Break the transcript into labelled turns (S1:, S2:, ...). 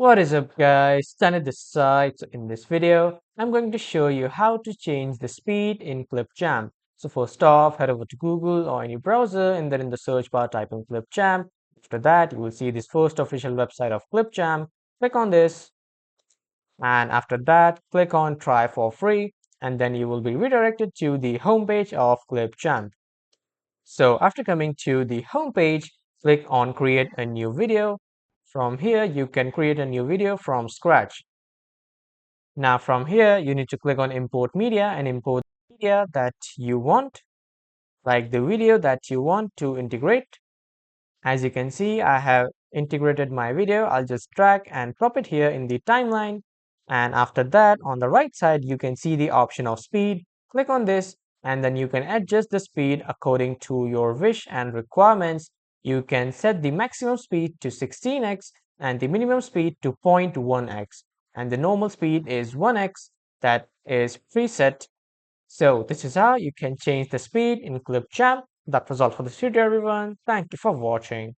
S1: What is up guys, Tanit this side. So in this video, I'm going to show you how to change the speed in Clipchamp. So first off, head over to Google or any browser and then in the search bar type in Clipchamp. After that, you will see this first official website of Clipchamp. Click on this and after that, click on try for free and then you will be redirected to the homepage of Clipchamp. So after coming to the home page, click on create a new video. From here, you can create a new video from scratch. Now from here, you need to click on import media and import media that you want, like the video that you want to integrate. As you can see, I have integrated my video. I'll just drag and drop it here in the timeline. And after that, on the right side, you can see the option of speed. Click on this and then you can adjust the speed according to your wish and requirements. You can set the maximum speed to 16x and the minimum speed to 0.1x. And the normal speed is 1x, that is preset. So this is how you can change the speed in Clipchamp. That was all for this video everyone. Thank you for watching.